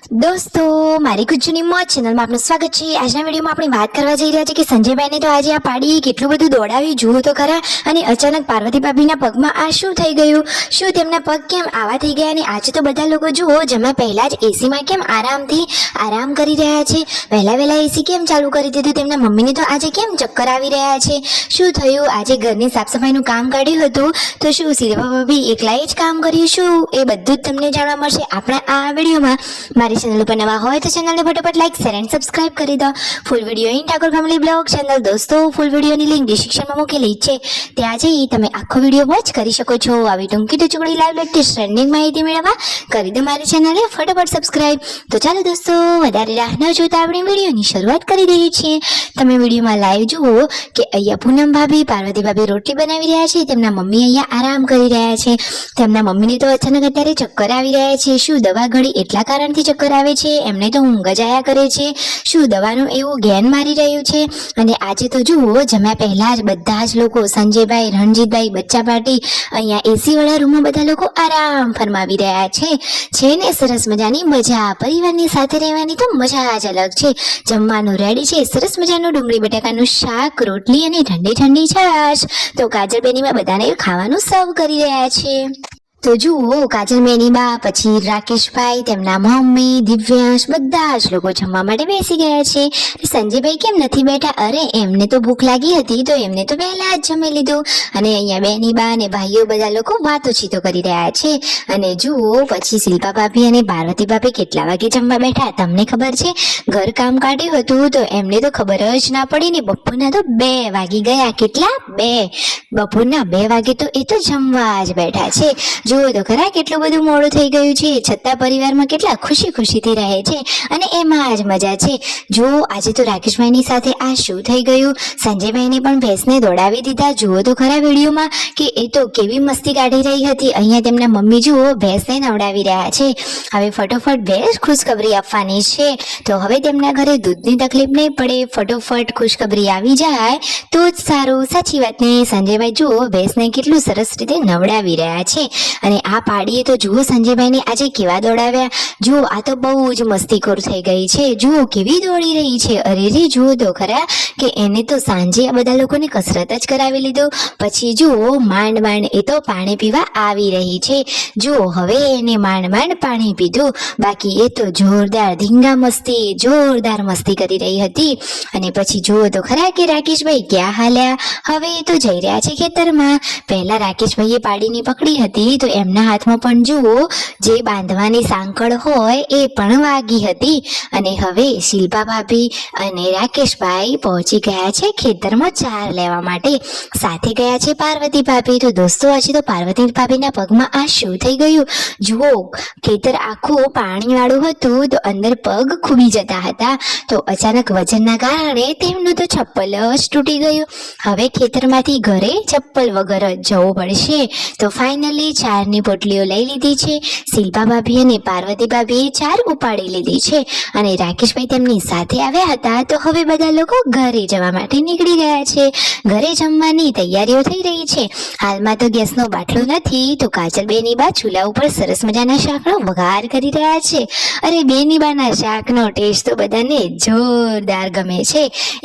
દોસ્તો, મારી ગુજ્જુની મોજ ચેનલમાં આપનું સ્વાગત છે। આજના વિડીયોમાં આપણે વાત કરવા જઈ રહ્યા છીએ કે સંજયભાઈને તો આજે આ પાડી કેટલું બધું દોડાવ્યું જુઓ તો ખરા। અને અચાનક પાર્વતી ભાભીના પગમાં આ શું થઈ ગયું, શું તેમના પગ કેમ આવા થઈ ગયા? અને આજે તો બધા લોકો જુઓ જમ્યા પહેલા જ એસીમાં કેમ આરામથી આરામ કરી રહ્યા છે। વહેલા એસી કેમ ચાલુ કરી દીધું? તેમના મમ્મીને તો આજે કેમ ચક્કર આવી રહ્યા છે? શું થયું? આજે ઘરની સાફ સફાઈનું કામ કાઢ્યું હતું તો શું શિલ્પા ભાભી એકલાએ જ કામ કર્યું? શું એ બધું જ તમને જાણવા મળશે આપણા આ વિડીયોમાં। મારી ચેનલ પર નવા હોય તો ચેનલને ફટાફટ લાઈક શેર એન્ડ સબસ્ક્રાઇબ કરી દો। Full video in Thakor family blog channel દોસ્તો, ફૂલ વિડીયોની લિંક ડિસ્ક્રિપ્શનમાં મૂકેલી છે, ત્યાં જઈ તમે આખો વિડીયો વોચ કરી શકો છો। આવી ટૂંકી ટચુકડી લાઈવ લેટેસ્ટ ટ્રેન્ડિંગ માહિતી મેળવવા કરી દો મારી ચેનલને ફટાફટ સબસ્ક્રાઇબ। તો ચાલો દોસ્તો, વધારે રાહ ન જોતા આપણે વિડીયોની શરૂઆત કરી દઈએ છીએ। તમે વિડીયોમાં લાઈવ જુઓ કે અહીંયા પૂનમ ભાભી, પાર્વતી ભાભી રોટલી બનાવી રહ્યા છે, તેમના મમ્મી અહીંયા આરામ કરી રહ્યા છે। તેમના મમ્મીને તો અચાનક અત્યારે ચક્કર આવી રહ્યા છે। શું દવા ગળી એટલા કારણથી ચક્કર આવે છે? એમને તો ઊંઘ જ આયા કરે છે। શું દવાનું એવું ગેન મારી રહ્યું છે? અને આજે તો જુઓ જમ્યા પહેલા જ બધા જ લોકો સંજયભાઈ, રણજીતભાઈ, બચ્ચા પાર્ટી અહીંયા એસી વાળા રૂમમાં બધા લોકો આરામ ફરમાવી રહ્યા છે ને સરસ મજાની મજા। પરિવારની સાથે રહેવાની તો મજા જ અલગ છે। જમવાનું રેડી છે, સરસ મજાનું ડુંગળી બટાકાનું શાક, રોટલી અને ઠંડી છાશ। તો કાજલ બેનીમાં બધાને ખાવાનું સર્વ કરી રહ્યા છે। તો જુઓ કાજલ બેનીબા, પછી રાકેશભાઈ, તેમના મમ્મી, દિવ્યાંશ બધા જ લોકો જમવા માટે બેસી ગયા છે। સંજયભાઈ કેમ નથી બેઠા? અરે એમને તો ભૂખ લાગી હતી તો એમને તો વહેલા જ જમી લીધું। અને અહીંયા બેનીબા અને ભાઈઓ બધા લોકો વાતોચીતો કરી રહ્યા છે। અને જુઓ પછી શિલ્પા ભાભી અને પાર્વતી ભાભી કેટલા વાગે જમવા બેઠા તમને ખબર છે? ઘર કામ કાઢ્યું હતું તો એમને તો ખબર જ ના પડી ને બપોરના તો 2 વાગી ગયા। કેટલા? 2 બપોરના 2 વાગે તો એ તો જમવા જ બેઠા છે। જુઓ તો ખરા કેટલું બધું મોડું થઈ ગયું છે, છતાં પરિવારમાં કેટલા ખુશીથી રહે છે અને એમાં જ મજા છે। જુઓ આજે તો રાકેશભાઈની સાથે આ શું થઈ ગયું? સંજયભાઈને પણ ભેંસને દોડાવી દીધા। જુઓ તો ખરા વિડીયોમાં કે એ તો કેવી મસ્તી કાઢી રહી હતી। અહીંયા તેમના મમ્મી જુઓ ભેંસને નવડાવી રહ્યા છે। હવે ફટોફટ ભેંસ ખુશખબરી આપવાની છે તો હવે તેમના ઘરે દૂધની તકલીફ નહીં પડે, ફટોફટ ખુશખબરી આવી જાય તો જ સારું। સાચી વાત ને? સંજયભાઈ જુઓ ભેંસને કેટલું સરસ રીતે નવડાવી રહ્યા છે। અને આ પાડીએ તો જુઓ સંજયભાઈને આજે કેવા દોડાવ્યા। જુઓ આ તો બહુ જ મસ્તીખોર થઈ ગઈ છે। જુઓ કેવી દોડી રહી છે। અરે રે જુઓ તો ખરા કે એને તો સાંજે આ બધા લોકોને કસરત જ કરાવી લીધું। પછી જુઓ માંડ એ તો પાણી પીવા આવી રહી છે। જુઓ હવે એને માંડ પાણી પીધું, બાકી એ તો જોરદાર મસ્તી કરી રહી હતી। અને પછી જુઓ તો ખરા કે રાકેશભાઈ ક્યાં હાલ્યા? હવે એ તો જઈ રહ્યા છે ખેતરમાં। પહેલા રાકેશભાઈએ પાડીને પકડી હતી તો એમના હાથમાં પણ જુઓ જે બાંધવાની સાંકળ હોય એ પણ વાગી હતી। અને હવે શિલ્પા ભાભી અને રાકેશભાઈ પહોંચી ગયા છે ખેતરમાં ચાર લેવા માટે, સાથે ગયા છે પાર્વતી ભાભી। તો દોસ્તો આજે તો પાર્વતી ભાભીના પગમાં આ શું થઈ ગયું? જુઓ ખેતર આખું પાણીવાળું હતું તો અંદર પગ ખૂબી જતા હતા, તો અચાનક વજનના કારણે તેમનું તો ચપ્પલ જ તૂટી ગયું। હવે ખેતરમાંથી ઘરે ચપ્પલ વગર જ જવું પડશે। તો ફાઇનલી 4ની પોટલીઓ લઈ લીધી છે। શિલ્પા ભાભી અને પાર્વતી ભાભીએ 4 ઉપાડી લીધી છે અને રાકેશભાઈ તેમની સાથે આવ્યા હતા। તો હવે બધા લોકો ઘરે જવા માટે નીકળી ગયા છે। ઘરે જમવાની તૈયારીઓ થઈ રહી છે। હાલમાં તો ગેસનો બાટલો નથી તો કાજલ બેનીબા ચૂલા ઉપર સરસ મજાના શાકનો વઘાર કરી રહ્યા છે। અરે બેનીબાના શાકનો ટેસ્ટ તો બધાને જોરદાર ગમે છે,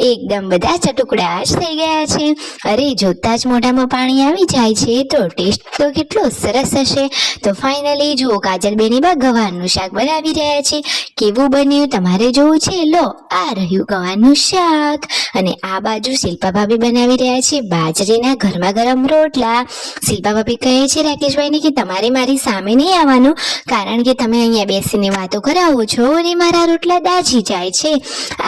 એકદમ બધા ચટુકડા જ થઈ ગયા છે। અરે જોતા જ મોઢામાં પાણી આવી જાય છે તો ટેસ્ટ તો કેટલો સરસ હશે। તો ફાઇનલી જુઓ કાજલ બેનીબા ગવારનું શાક બનાવી રહ્યા છે। કેવું બન્યું તમારે જોવું છે? લો આ રહ્યું ગવારનું શાક। અને આ બાજુ શિલ્પા ભાભી બનાવી રહ્યા છે બાજરીના ગરમ રોટલા। શિલ્પા ભાભી કહે છે રાકેશભાઈને કે તમારે મારી સામે નહીં આવવાનું, કારણ કે તમે અહીંયા બેસીને વાતો કરાવો છો અને મારા રોટલા દાજી જાય છે।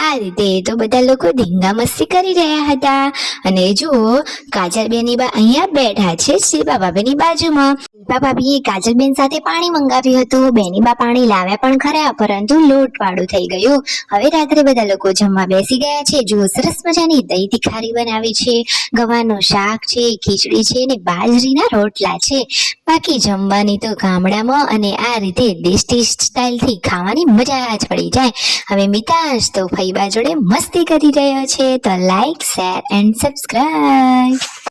આ રીતે તો બધા લોકો ધીંગા મસ્તી કરી રહ્યા હતા। અને જુઓ કાજલ બેનીબા અહીંયા બેઠા છે શિલ્પા ભાભીની બાજુમાં। શિલ્પા ભાભીએ કાજલબેન સાથે પાણી મંગાવ્યું હતું। બેનીબા પાણી લાવ્યા પણ ખરા, પરંતુ લોટવાળું થઈ ગયું। હવે રાત્રે બધા લોકો જમવા બેસી ગયા છે। જુઓ સરસ મજાની દહીં તિખારી બનાવી છે, ગવારનું શાક છે, ખીચડી છે અને બાજરીના રોટલા છે। બાકી જમવાની તો ગામડામાં અને આ રીતે દેશી સ્ટાઇલથી ખાવાની મજા જ પડી જાય। હવે મિતાંશ તો ફઈબા જોડે મસ્તી કરી રહ્યો છે, તો લાઈક શેર એન્ડ સબસ્ક્રાઇબ।